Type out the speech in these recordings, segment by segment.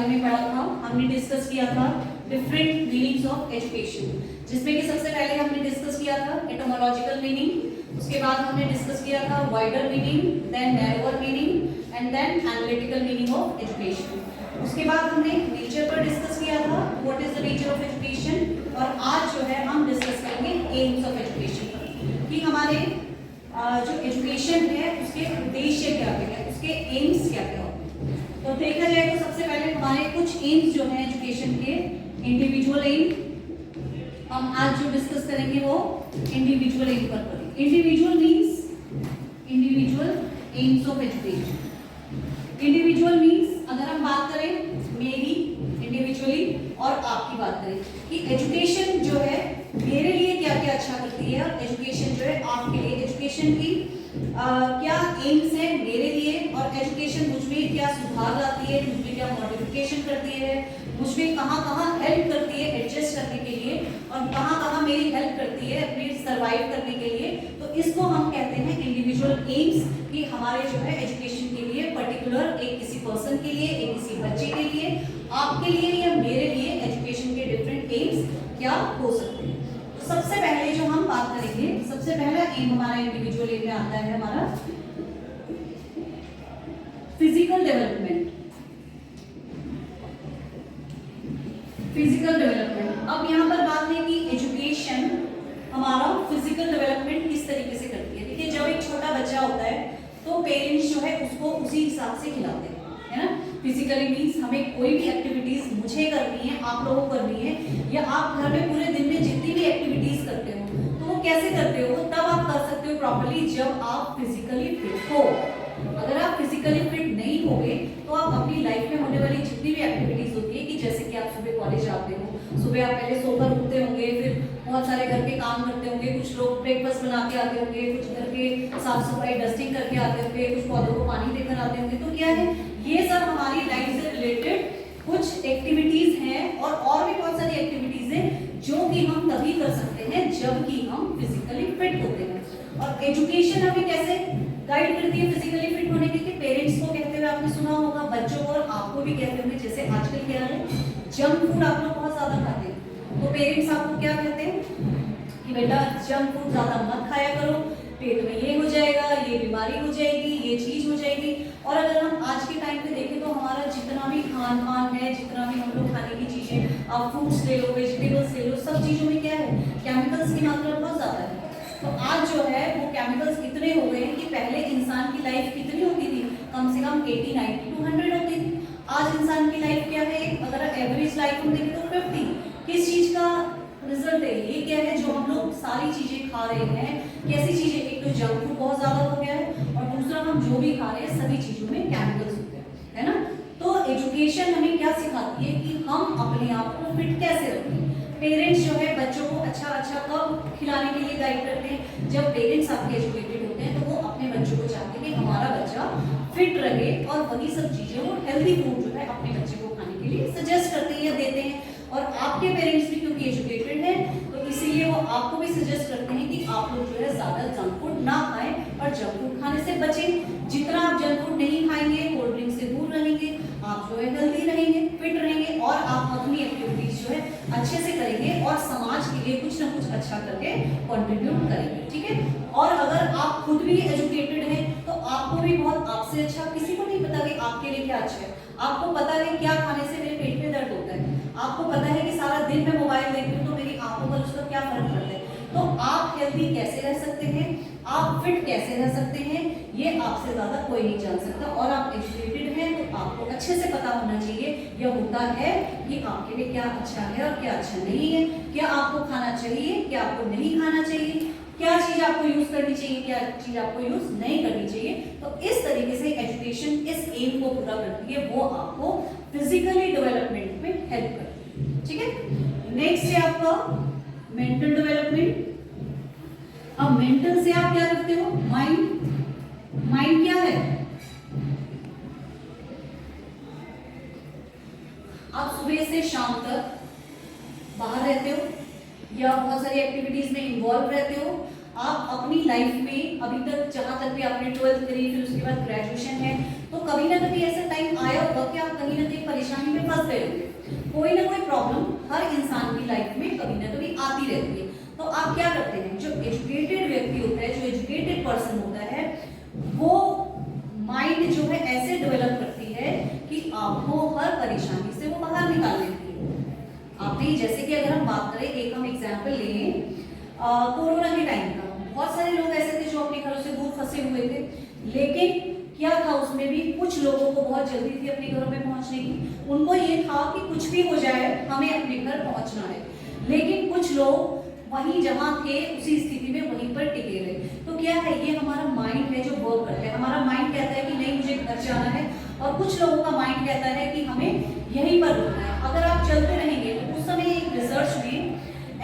बारे में पढ़ा था, हमने डिस्कस किया था डिफरेंट मीनिंग्स ऑफ एजुकेशन, जिसमें कि सबसे पहले हमने डिस्कस किया था एटोमोलॉजिकल मीनिंग, उसके बाद हमने डिस्कस किया था wider meaning, then narrower meaning and then analytical meaning of education. उसके बाद हमने नेचर पर डिस्कस किया था, what is the nature of education, और आज जो है हम डिस्कस करेंगे एम्स ऑफ एजुकेशन पर, कि हमारे जो एजुकेशन है उसके उद्देश्य क्या क्या, उसके एम्स क्या क्या होते हैं। तो देखा जाए तो सबसे पहले हमारे कुछ एम्स जो है एजुकेशन के, इंडिविजुअल एम, हम आज जो डिस्कस करेंगे वो इंडिविजुअल एम पर करेंगे। Individual means individual AIIMS of education. Individual means अगर हम बात करें मेरी इंडिविजुअली और आपकी बात करें कि एजुकेशन जो है मेरे लिए क्या क्या अच्छा करती है और एजुकेशन जो है आपके लिए, एजुकेशन की क्या एम्स है मेरे लिए, और एजुकेशन मुझ में क्या सुधार लाती है, मुझ में क्या मॉडिफिकेशन करती है, मुझ में कहाँ कहाँ हेल्प करती है एडजस्ट करने के लिए, और कहाँ कहाँ मेरी हेल्प करती है अपने सर्वाइव करने के लिए। तो इसको हम कहते हैं इंडिविजुअल एम्स, कि हमारे जो है एजुकेशन के लिए पर्टिकुलर एक किसी पर्सन के लिए, एक किसी बच्चे के लिए, आपके लिए या मेरे लिए एजुकेशन के डिफरेंट एम्स क्या हो सकते हैं। तो सबसे पहले जो हम बात करेंगे, सबसे पहला एम हमारा इंडिविजुअल एम में आता है हमारा फिजिकल डेवलपमेंट। फिजिकल डेवलपमेंट, अब यहाँ पर बात है कि एजुकेशन हमारा फिजिकल डेवलपमेंट किस तरीके से करती है। देखिए जब एक छोटा बच्चा होता है तो पेरेंट्स जो है उसको उसी हिसाब से खिलाते हैं, है ना। फिजिकली मीन्स हमें कोई भी एक्टिविटीज मुझे करनी है, आप लोगों को करनी है, या आप घर में पूरे दिन में जितनी भी एक्टिविटीज करते हो तो वो कैसे करते हो, तब आप कर सकते हो प्रॉपर्ली जब आप फिजिकली फिट हो। अगर आप फिजिकली फिट नहीं होगे तो आप अपनी लाइफ में होने वाली जितनी भी एक्टिविटीज होती है, कि जैसे कि आप सुबह कॉलेज आते हो, सुबह आप पहले सोकर उठते होंगे, फिर बहुत सारे घर के काम करते होंगे, कुछ लोग ब्रेकफास्ट बना के आते होंगे, कुछ घर के साफ सफाई डस्टिंग करके आते होंगे, कुछ पौधों को पानी देकर आते होंगे। तो क्या है, ये सब हमारी लाइफ से रिलेटेड कुछ एक्टिविटीज हैं, और भी बहुत सारी एक्टिविटीज हैं जो कि हम तभी कर सकते हैं जबकि हम फिजिकली फिट होते हैं। और एजुकेशन हमें कैसे गाइड करती है फिजिकली फिट होने के लिए, पेरेंट्स को कहते हुए आपने सुना होगा, बच्चों को और आपको भी कहते होंगे, जैसे आजकल क्या है जंक फूड आप लोग बहुत ज्यादा खाते हैं, तो पेरेंट्स आपको क्या कहते हैं कि बेटा जंक फूड ज्यादा मत खाया करो, पेट में ये हो जाएगा, ये बीमारी हो जाएगी, ये चीज हो जाएगी। और अगर हम आज के टाइम पे देखें तो हमारा जितना भी खान पान है, जितना भी हम लोग खाने की चीजें, आप फ्रूट्स ले लो, वेजिटेबल्स ले लो, सब चीजों में क्या है, केमिकल्स की मात्रा बहुत ज्यादा है। तो आज जो है वो केमिकल्स इतने हो गए हैं कि पहले इंसान की लाइफ कितनी होती थी, कम से कम 80, 90 to 100 होती थी। आज इंसान की लाइफ क्या है, अगर एवरेज लाइफ हम देखें तो 50। किस चीज का रिजल्ट है ये, क्या है जो हम लोग सारी चीजें खा रहे हैं, कैसी चीजें, एक तो जंक फूड बहुत ज्यादा हो गया है, और दूसरा हम जो भी खा रहे हैं सभी चीजों में केमिकल्स होते हैं, है ना। तो एजुकेशन हमें क्या सिखाती है कि हम अपने आप को फिट कैसे रखें। पेरेंट्स जो है बच्चों को अच्छा अच्छा कब खिलाने के लिए गाइड करते हैं, जब पेरेंट्स आपके एजुकेटेड होते हैं तो वो अपने बच्चों को चाहते हैं कि हमारा बच्चा फिट रहे, और वही सब चीजें वो हेल्दी फूड जो है अपने बच्चे को खाने के लिए सजेस्ट करते हैं या देते हैं। और आपके पेरेंट्स भी क्योंकि एजुकेटेड हैं तो इसीलिए वो आपको भी सजेस्ट करते हैं कि आप लोग जो है ज्यादा जंक फूड ना खाएं और जंक फूड खाने से बचें। जितना आप जंक फूड नहीं खाएंगे, कोल्ड ड्रिंक से दूर रहेंगे, आप जो है हेल्दी रहेंगे, फिट रहेंगे, और आप अपनी एक्टिविटीज जो है अच्छे से करेंगे और समाज के लिए कुछ ना कुछ अच्छा करके कंट्रीब्यूट करेंगे, ठीक है। और अगर आप खुद भी एजुकेटेड हैं तो आपको भी बहुत, आपसे अच्छा किसी को नहीं पता कि आपके लिए क्या अच्छा है। आपको पता है क्या खाने से मेरे पेट में दर्द होता है, आपको पता है कि सारा दिन मैं मोबाइल देखती हूँ तो मेरी आंखों पर उसका क्या फर्क पड़ता है। तो आप हेल्दी कैसे रह सकते हैं, आप फिट कैसे रह सकते हैं, ये आपसे ज्यादा कोई नहीं जान सकता। और आप एजुकेटेड हैं तो आपको अच्छे से पता होना चाहिए, यह होता है कि आपके लिए क्या अच्छा है और क्या अच्छा नहीं है, क्या आपको खाना चाहिए, क्या आपको नहीं खाना चाहिए, क्या चीज आपको यूज करनी चाहिए, क्या चीज आपको यूज नहीं करनी चाहिए। तो इस तरीके से एजुकेशन इस एम को पूरा करती है, वो आपको फिजिकली डेवलपमेंट में हेल्प करती है, ठीक है। नेक्स्ट है आपका मेंटल डेवलपमेंट। अब मेंटल से आप क्या रखते हो, माइंड। माइंड क्या है, आप सुबह से शाम तक बाहर रहते हो या बहुत सारी एक्टिविटीज में इन्वॉल्व रहते हो। आप अपनी लाइफ में अभी तक जहां तक भी आपने 12th करी, फिर उसके बाद ग्रेजुएशन है, तो कभी ना कभी ऐसा टाइम आया होगा कि आप कहीं ना कहीं परेशानी में फंस गए होंगे। कोई ना कोई प्रॉब्लम हर इंसान की लाइफ में कभी ना कभी आती रहती है। तो आप क्या करते हैं, जो एजुकेटेड व्यक्ति होता है, जो एजुकेटेड पर्सन होता है, वो माइंड जो है ऐसे डेवलप करती है कि आपको हर परेशानी से वो बाहर निकाल लेती है। आपने जैसे कि अगर हम बात करें, एक हम एग्जाम्पल लें कोरोना के टाइम का, बहुत सारे लोग ऐसे थे जो अपने घरों से दूर फंसे हुए थे, लेकिन क्या था उसमें भी कुछ लोगों को बहुत जल्दी थी अपने घरों में पहुंचने की। उनको ये था कि कुछ भी हो जाए हमें अपने घर पहुंचना है, लेकिन कुछ लोग वहीं जहां थे उसी स्थिति में वहीं पर टिके रहे। तो क्या है, ये हमारा माइंड है जो वर्क करता है। हमारा माइंड कहता है कि नहीं मुझे घर जाना है, और कुछ लोगों का माइंड कहता है कि हमें यहीं पर रुकना है। अगर आप चलते रहेंगे, तो उस समय एक रिसर्च में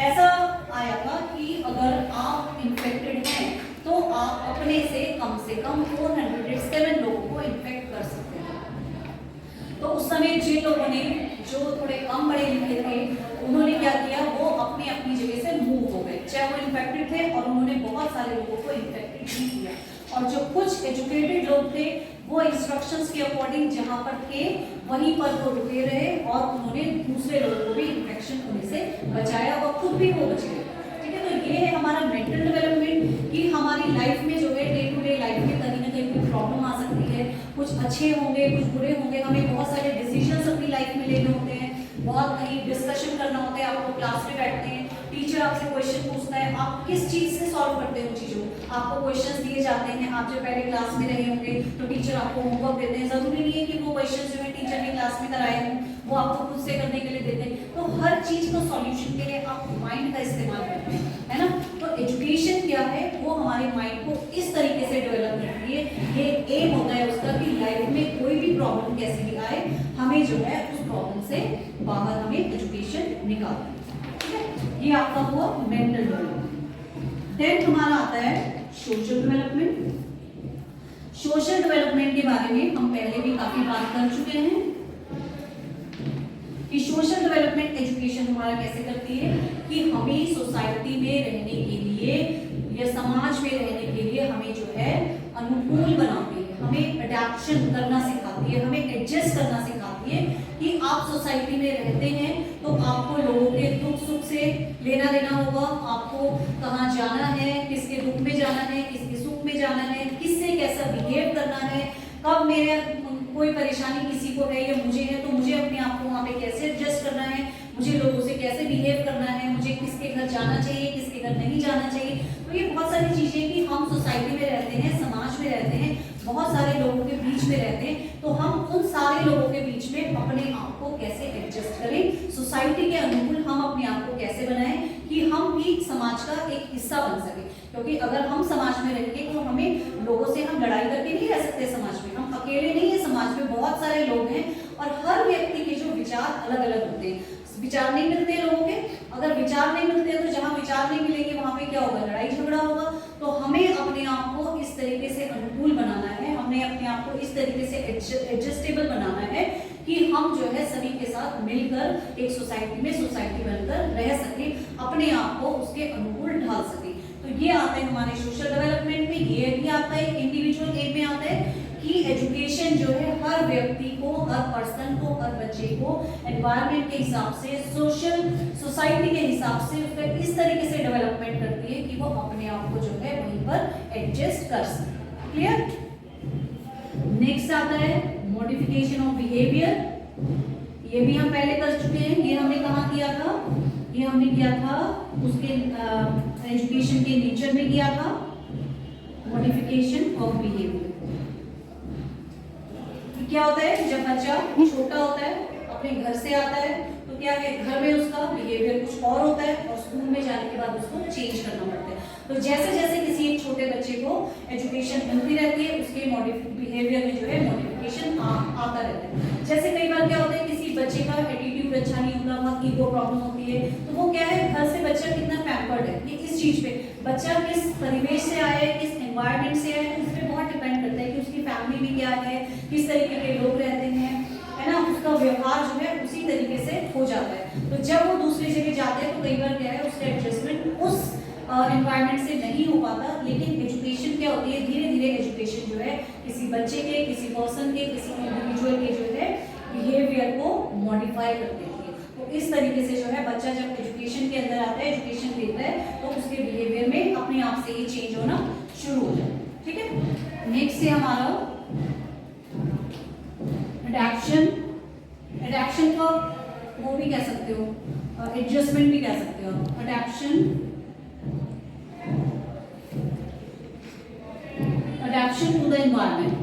ऐसा आया था कि अगर आप इन्फेक्टेड हैं तो आप अपने से कम 407 लोगों को इन्फेक्ट कर सकते हैं। तो उस समय जिन लोगों ने, जो थोड़े कम पढ़े लिखे थे, उन्होंने क्या किया, वो अपनी अपनी जगह से मूव हो गए, चाहे वो इन्फेक्टेड थे, और उन्होंने बहुत सारे लोगों को इन्फेक्टेड भी किया। और जो कुछ एजुकेटेड लोग थे, वो इंस्ट्रक्शंस के अकॉर्डिंग जहां पर थे वहीं पर वो रुके रहे, और उन्होंने दूसरे लोगों को भी इन्फेक्शन होने से बचाया और खुद भी वो बच गए। ठीक है, तो ये है हमारा मेंटल डेवलपमेंट, कि हमारी लाइफ में जो है डे टू डे लाइफ में कहीं ना कहीं कोई प्रॉब्लम आ सकती है, कुछ अच्छे होंगे कुछ बुरे होंगे, हमें बहुत सारे डिसीजंस अपनी लाइफ में लेने होते हैं, बहुत कहीं डिस्कशन करना होता है। आप लोग क्लास में बैठते हैं, टीचर आपसे क्वेश्चन पूछता है, आप किस चीज से सॉल्व करते हैं उन चीजों को। आपको क्वेश्चंस दिए जाते हैं, आप जब पहले क्लास में रहे होंगे तो टीचर आपको होमवर्क देते हैं। जरूरी नहीं है कि वो क्वेश्चंस जो है टीचर ने क्लास में कराए हों, वो आपको खुद से करने के लिए देते हैं। तो हर चीज को सॉल्यूशन के लिए आप माइंड का इस्तेमाल करते हैं, है ना। तो एजुकेशन क्या है, वो हमारे माइंड को इस तरीके से डेवलप करती है। ये एम होता है उसका कि लाइफ में कोई भी प्रॉब्लम कैसी भी आए, हमें जो है उस प्रॉब्लम से बाहर हमें एजुकेशन निकालना है। ठीक है, ये आपका हुआ मेंटल डेवलपमेंट। देन हमारा आता है सोशल डेवलपमेंट। सोशल डेवलपमेंट के बारे में हम पहले भी काफी बात कर चुके हैं कि सोशल डेवलपमेंट एजुकेशन हमारा कैसे करती है, कि हमें सोसाइटी में रहने के लिए या समाज में रहने के लिए हमें जो है अनुकूल बनाती है, हमें अडैप्शन करना सिखाती है, हमें एडजस्ट करना सिखाती है। कि आप सोसाइटी में रहते हैं तो आपको लोगों के दुख सुख से लेना देना होगा, आपको कहाँ जाना है, किसके दुख में जाना है, किसके सुख में जाना है, किससे कैसा बिहेव करना है, कब मेरे कोई परेशानी किसी को है या मुझे है तो मुझे अपने आप को वहाँ पे कैसे एडजस्ट करना है, मुझे लोगों से कैसे बिहेव करना है, मुझे किसके घर जाना चाहिए, किसके घर नहीं जाना चाहिए। तो ये बहुत सारी चीजें कि हम सोसाइटी में रहते हैं, समाज में रहते हैं, बहुत सारे लोगों के बीच में रहते हैं, तो हम उन सारे लोगों के बीच में अपने आप को कैसे एडजस्ट करें, सोसाइटी के अनुकूल हम अपने आप को कैसे बनाएं कि हम भी समाज का एक हिस्सा बन सके। क्योंकि अगर हम समाज में रहेंगे तो हमें लोगों से हम लड़ाई करके नहीं रह सकते समाज में, हम अकेले नहीं है, समाज में बहुत सारे लोग हैं और हर व्यक्ति के जो विचार अलग अलग होते हैं। विचार नहीं मिलते लोगों के, अगर विचार नहीं मिलते तो जहाँ विचार नहीं मिलेंगे वहां पे क्या होगा, लड़ाई झगड़ा होगा। तो हमें अपने आप को इस तरीके से अनुकूल बनाना है, हमें अपने आप को इस तरीके से एडजस्टेबल बनाना है कि हम जो है सभी के साथ मिलकर एक सोसाइटी में सोसाइटी बनकर रह सके, अपने आप को उसके अनुकूल ढाल सके। तो ये आता है हमारे सोशल डेवलपमेंट में, ये भी आता है इंडिविजुअल एम में आता है कि एजुकेशन जो है हर व्यक्ति को, हर पर्सन को, हर बच्चे को एनवायरनमेंट के हिसाब से, सोशल सोसाइटी के हिसाब से उसका इस तरीके से डेवलपमेंट करती है कि वो अपने आप को जो है वहीं पर एडजस्ट कर सके। क्लियर। नेक्स्ट आता है मॉडिफिकेशन ऑफ बिहेवियर। ये भी हम पहले कर चुके हैं, ये हमने कहाँ किया था, ये हमने किया था उसके एजुकेशन के नेचर में किया था, मॉडिफिकेशन ऑफ बिहेवियर। क्या होता है, जब बच्चा छोटा होता है अपने घर से आता है तो क्या है, घर में उसका बिहेवियर कुछ और होता है और स्कूल में जाने के बाद उसको चेंज करना पड़ता है। तो जैसे जैसे किसी एक छोटे बच्चे को एजुकेशन मिलती रहती है, उसके बिहेवियर में जो है मॉडिफिकेशन आता रहता है। जैसे कई बार क्या होता है, किसी बच्चे का एटीट्यूड अच्छा नहीं होता, वहाँ ईगो प्रॉब्लम होती है, तो वो क्या है, घर से बच्चा कितना पैम्पर्ड है, ये इस चीज पे बच्चा किस परिवेश से आया है, किस एनवायरनमेंट से आया है, उस पर बहुत डिपेंड करता है कि उसकी फैमिली में क्या है, किस तरीके के लोग रहते हैं, है ना, उसका व्यवहार जो है उसी तरीके से हो जाता है। तो जब वो दूसरी जगह जाते हैं तो कई बार क्या है, उसका एडजस्टमेंट उस एनवायरनमेंट से नहीं हो पाता, लेकिन एजुकेशन क्या होती है, धीरे धीरे एजुकेशन जो है किसी बच्चे के, किसी पर्सन के, किसी इंडिविजुअल के जो है बिहेवियर को मॉडिफाई कर देती है। तो इस तरीके से जो है बच्चा जब एजुकेशन के अंदर आता है, एजुकेशन लेता है, तो उसके बिहेवियर में अपने आप से ये चेंज होना शुरू हो जाए। ठीक है, नेक्स्ट है हमारा अडैप्शन। अडैप्शन का वो भी कह सकते हो, एडजस्टमेंट भी कह सकते हो। अडैप्शन, adaptation to the environment।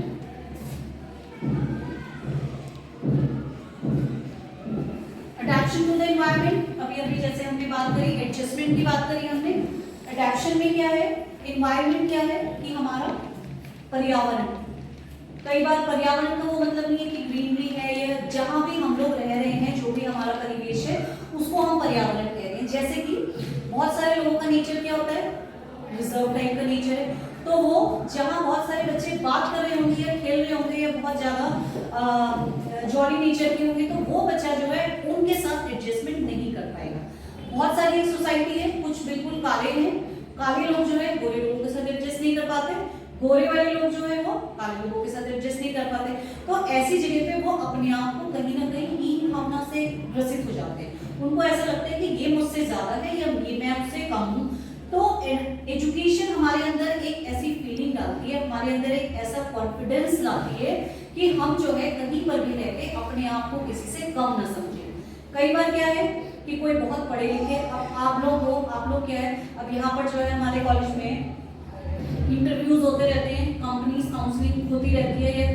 adaptation to the environment, अभी जैसे हमने बात करी एडजस्टमेंट की बात करी हमने। adaptation में क्या है, environment क्या है कि हमारा पर्यावरण। कई बार पर्यावरण का वो मतलब नहीं है कि ग्रीनरी है या जहां भी हम लोग रह रहे हैं, जो भी हमारा परिवेश है उसको हम पर्यावरण कह रहे हैं। जैसे कि बहुत सारे लोगों का नेचर क्या होता है, रिजर्व टाइप का नेचर है, तो वो जहाँ बहुत सारे बच्चे बात कर रहे होंगे या खेल रहे होंगे या बहुत ज़्यादा जॉली नेचर के होंगे, तो वो बच्चा जो है उनके साथ एडजस्टमेंट नहीं कर पाएगा। बहुत सारी एक सोसाइटी है, कुछ बिल्कुल काले हैं, काले लोग जो है गोरे लोगों के साथ एडजस्ट नहीं कर पाते, गोरे वाले लोग जो है वो काले लोगों के साथ एडजस्ट नहीं कर पाते। तो ऐसी जगह पे वो अपने आप को कहीं ना कहीं हीन भावना से ग्रसित हो जाते हैं। उनको ऐसा लगता है कि ये मुझसे ज्यादा है या ये मैं उससे कम हूँ। तो एजुकेशन हमारे अंदर एक ऐसी फीलिंग डालती है, हमारे अंदर एक ऐसा कॉन्फिडेंस लाती है कि हम जो है कहीं पर भी रहते अपने आप को किसी से कम न समझें। कई बार क्या है कि कोई बहुत पढ़े लिखे, अब आप लोग क्या है, अब यहाँ पर जो है हमारे कॉलेज में इंटरव्यूज होते रहते हैं, कंपनीज काउंसलिंग होती रहती है,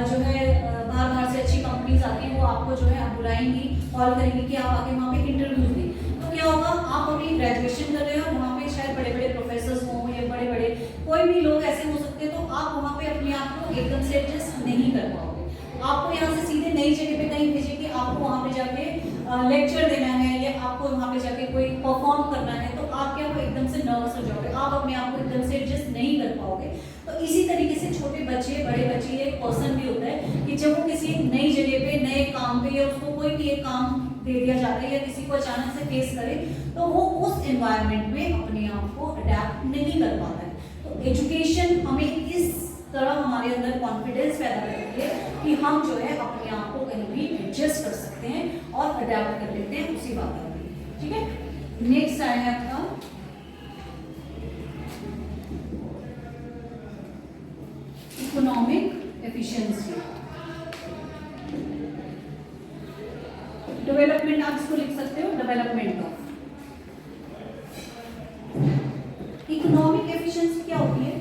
जो है बाहर से अच्छी कंपनीज आती हैं, वो आपको जो है बुलाएंगी, कॉल करेंगी कि आप आके वहाँ पे इंटरव्यूज दें। तो क्या होगा, आप अभी ग्रेजुएशन कर रहे हो, वहाँ पे शायद बड़े बड़े प्रोफेसर हों या बड़े बड़े कोई भी लोग ऐसे हो सकते हैं, तो आप वहाँ पे अपने आप को एकदम से एडजस्ट नहीं कर पाओगे। आपको यहाँ से सीधे नई जगह पे कहीं भेजेंगे, आपको वहाँ पे जाके लेक्चर देना है या आपको वहाँ पे जाके कोई परफॉर्म करना है, तो आप क्या हो एकदम से नर्वस हो जाओगे, आप अपने आप को एकदम से एडजस्ट नहीं कर पाओगे। तो इसी तरीके से छोटे बच्चे, बड़े बच्चे, एक पर्सन भी होता है कि जब वो किसी नई जगह पे, नए काम पे, या उसको कोई भी एक काम दे दिया जाता है या किसी को अचानक से फेस करे, तो वो उस एनवायरनमेंट में अपने आप को अडेप्ट नहीं कर पाता है। तो एजुकेशन हमें इस तरह हमारे अंदर कॉन्फिडेंस पैदा करती है कि हम जो है अपने आप को कहीं भी एडजस्ट कर सकते हैं और अडेप्ट कर लेते हैं उसी वातावरण में। ठीक है, नेक्स्ट आया है आपका इकोनॉमिक एफिशिएंसी। डेवलपमेंट आप इसको लिख सकते हो, डेवलपमेंट ऑफ इकोनॉमिक एफिशिएंसी क्या होती है।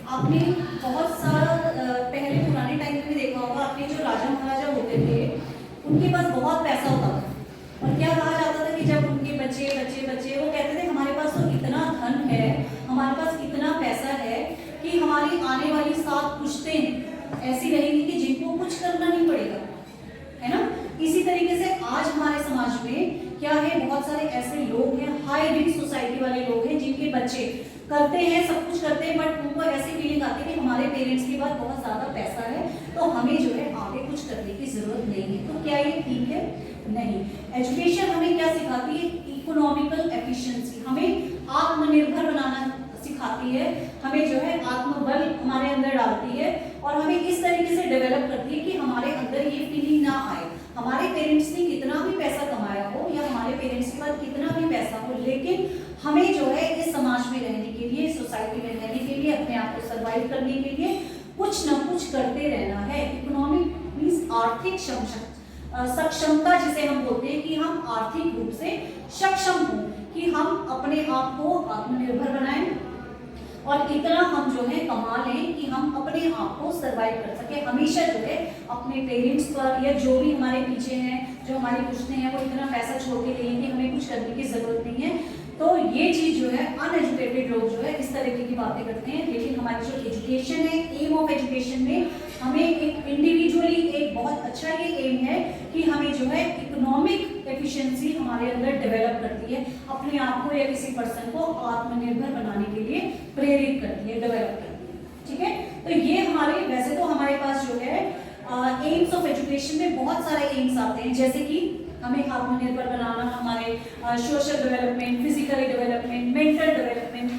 आपने बहुत सारा पहले पुराने टाइम में भी देखा होगा, आपने जो राजा महाराजा होते थे उनके पास बहुत पैसा होता था, और क्या कहा जाता था कि जब उनके बच्चे बच्चे बच्चे वो कहते थे हमारे पास तो इतना धन है, हमारे पास इतना पैसा है कि हमारी आने वाली 7 पुश्तें ऐसी रहेंगी कि जिनको कुछ करना नहीं पड़ेगा, है ना। इसी तरीके से आज हमारे समाज में क्या है, बहुत सारे ऐसे लोग हैं, हाई रिच सोसाइटी वाले लोग हैं, जिनके बच्चे करते हैं, सब कुछ करते हैं, बट उनको ऐसी फीलिंग आती है कि हमारे पेरेंट्स के पास बहुत ज्यादा पैसा है, तो हमें जो है आगे कुछ करने की जरूरत नहीं है। तो क्या ये ठीक है? नहीं। एजुकेशन हमें क्या सिखाती है, इकोनॉमिकल एफिशिएंसी, हमें आत्मनिर्भर बनाना सिखाती है, हमें जो है आत्मबल हमारे अंदर डालती है, और हमें इस तरीके से डेवलप करती है कि हमारे अंदर ये फीलिंग ना आए हमारे पेरेंट्स ने कितना भी पैसा कमाया हो या हमारे पेरेंट्स के पास कितना भी पैसा हो, लेकिन हमें जो है इस समाज में रहने के लिए, सोसाइटी में रहने के लिए, अपने आप को सर्वाइव करने के लिए कुछ ना कुछ करते रहना है। इकोनॉमिक मींस आर्थिक सक्षमता, जिसे हम बोलते हैं कि हम आर्थिक रूप से सक्षम हो, कि हम अपने आप को आत्मनिर्भर बनाएं और इतना हम जो है कमा लें कि हम अपने आप को सर्वाइव कर सके। हमेशा जो है अपने पेरेंट्स पर या जो भी हमारे पीछे हैं, जो हमारी पुश्तें हैं, वो इतना पैसा छोड़ के गए कि हमें कुछ करने की जरूरत नहीं है। तो ये चीज जो है अनएजुकेटेड लोग जो है इस तरीके की बातें करते हैं, लेकिन हमारी जो एजुकेशन है, एम ऑफ एजुकेशन में हमें एक इंडिविजुअली एक बहुत अच्छा ये एम है कि हमें जो है इकोनॉमिक एफिशिएंसी हमारे अंदर डेवलप करती है, अपने आप को या किसी पर्सन को आत्मनिर्भर बनाने के लिए प्रेरित करती है, डेवलप करती है। ठीक है, तो ये हमारे, वैसे तो हमारे पास जो है एम्स ऑफ एजुकेशन में बहुत सारे एम्स आते हैं, जैसे कि हमें आत्मनिर्भर बनाना, हमारे social development, physical development, mental development,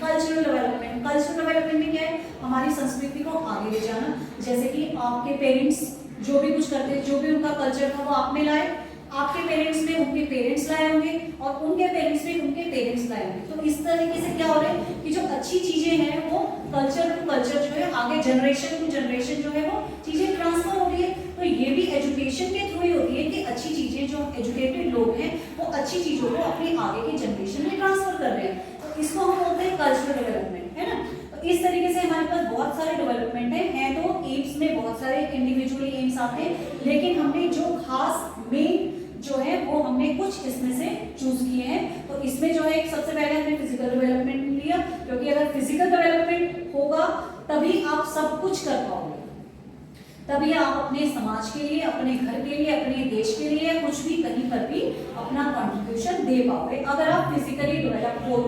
हमारी संस्कृति को आगे ले जाना, जैसे कि आपके पेरेंट्स जो भी कुछ करते, जो भी उनका कल्चर था वो आप में लाए, आपके पेरेंट्स ने उनके पेरेंट्स लाए होंगे और उनके पेरेंट्स ने उनके पेरेंट्स लाए होंगे। तो इस तरीके से क्या हो रहा है कि जो अच्छी चीजें हैं वो कल्चर टू कल्चर जो है आगे जनरेशन टू जनरेशन जो है वो चीजें ट्रांसफर हो रही है। तो ये भी एजुकेशन के थ्रू ही होती है कि अच्छी चीजें, जो एजुकेटेड लोग हैं वो अच्छी चीजों को अपनी आगे की जनरेशन में ट्रांसफर कर रहे हैं। तो इसको हम बोलते हैं कल्चरल डेवलपमेंट, है ना। तो इस तरीके से हमारे पास बहुत सारे डेवलपमेंट हैं तो एम्स में बहुत सारे इंडिविजुअली एम्स आते हैं, लेकिन हमने जो खास मेन जो है वो हमने कुछ इसमें से चूज किए हैं। तो इसमें जो है सबसे पहले हमने फिजिकल डेवलपमेंट लिया, क्योंकि अगर फिजिकल डेवलपमेंट होगा तभी आप सब कुछ कर पाओगे, तभी आप अपने समाज के लिए, अपने घर के लिए, अपने देश के लिए कुछ भी कहीं पर भी अपना कंट्रीब्यूशन दे पाओगे अगर आप फिजिकली डेवलप हो।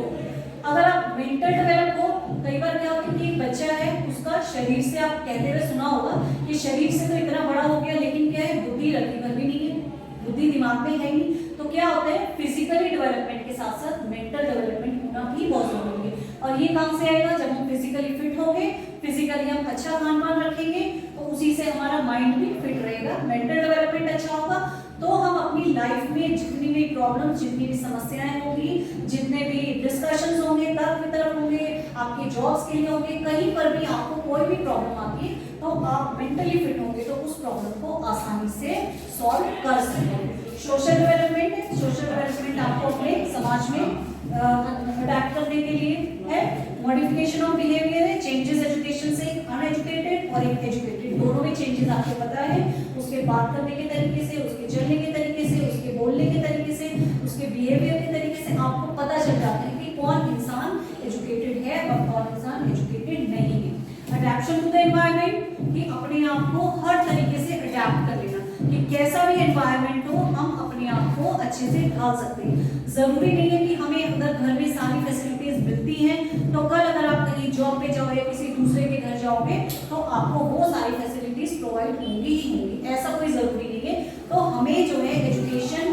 अगर आप मेंटल डेवलप हो, कई बार क्या होता है कि एक बच्चा है उसका शरीर से, आप कहते हुए सुना होगा कि शरीर से तो इतना बड़ा हो गया लेकिन क्या है बुद्धि रत्ती भर भी नहीं है, बुद्धि दिमाग में है नहीं। तो क्या होता है फिजिकली डेवलपमेंट के साथ साथ मेंटल डेवलपमेंट होना भी बहुत जरूरी है। और ये कहाँ से आएगा, जब हम फिजिकली फिट होंगे, फिजिकली हम अच्छा खान पान रखेंगे तो उसी से हमारा माइंड भी फिट रहेगा। मेंटल डेवलपमेंट अच्छा होगा तो हम अपनी लाइफ में जितनी भी प्रॉब्लम, जितनी भी समस्याएं होंगी, जितने भी डिस्कशंस होंगे, तर्क वितर्क होंगे, आपके जॉब्स के लिए होंगे, कहीं पर भी आपको कोई भी प्रॉब्लम आती है तो आप मेंटली फिट होंगे तो उस प्रॉब्लम को आसानी से सॉल्व कर सकेंगे। सोशल डेवलपमेंट है, सोशल डेवलपमेंट आपको अपने समाज में अडैप्ट करने के लिए है। मॉडिफिकेशन ऑफ बिहेवियर है, चेंजेस एजुकेशन से अनएजुकेटेड और एक एजुकेटेड दोनों में चेंजेस आपको पता है। उसके बात करने के तरीके से, उसके चलने के तरीके से, उसके बोलने के तरीके से, उसके बिहेवियर के तरीके से आपको पता चल जाता है कि कौन इंसान एजुकेटेड है और कौन इंसान एजुकेटेड नहीं है। अडैप्शन टू द एनवायरनमेंट, कि अपने आप को हर तरीके से अडैप्ट कर लेना, कि कैसा भी एनवायरनमेंट हो हम अपने आप को अच्छे से ढाल सकते हैं। जरूरी नहीं है कि हमें अगर घर में सारी फैसिलिटीज मिलती हैं तो कल अगर आप कहीं जॉब पे जाओ या किसी दूसरे के घर जाओगे तो आपको वो सारी फैसिलिटीज प्रोवाइड होंगी ही होंगी, ऐसा कोई जरूरी नहीं है। तो हमें जो है एजुकेशन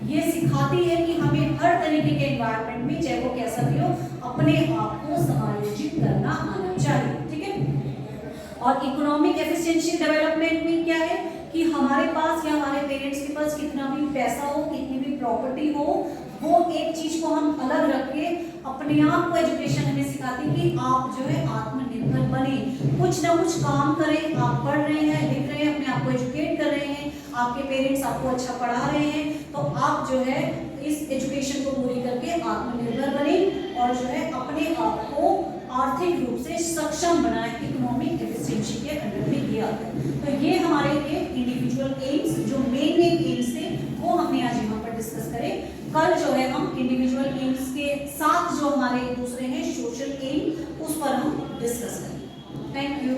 ये सिखाती है कि हमें हर तरीके के एनवायरनमेंट में, चाहे वो कैसा भी हो, अपने आप को समायोजित करना आना चाहिए, ठीक है। और इकोनॉमिक एफिशिएंसी डेवलपमेंट में क्या है कि हमारे पास या हमारे पेरेंट्स के पास कितना भी पैसा हो, कितनी भी प्रॉपर्टी हो, वो एक चीज को हम अलग रख के अपने आप को एजुकेशन हमें सिखाती कि आप जो है आत्मनिर्भर बने, कुछ ना कुछ काम करें। आप पढ़ रहे हैं, लिख रहे हैं, अपने आप को एजुकेट कर रहे हैं, आपके पेरेंट्स आपको अच्छा पढ़ा रहे हैं, तो आप जो है इस एजुकेशन को पूरी करके आत्मनिर्भर बने और जो है अपने आप को आर्थिक रूप से सक्षम बनाए। इकोनॉमिक एफिशिएंसी के अंडर में ये आता है। तो ये हमारे लिए इंडिविजुअल एम्स, जो मेन एम्स थे वो हमने आज यहाँ पर डिस्कस करें। कल जो है हम इंडिविजुअल एम्स के साथ जो हमारे दूसरे हैं सोशल एम, उस पर हम डिस्कस करें। Thank you.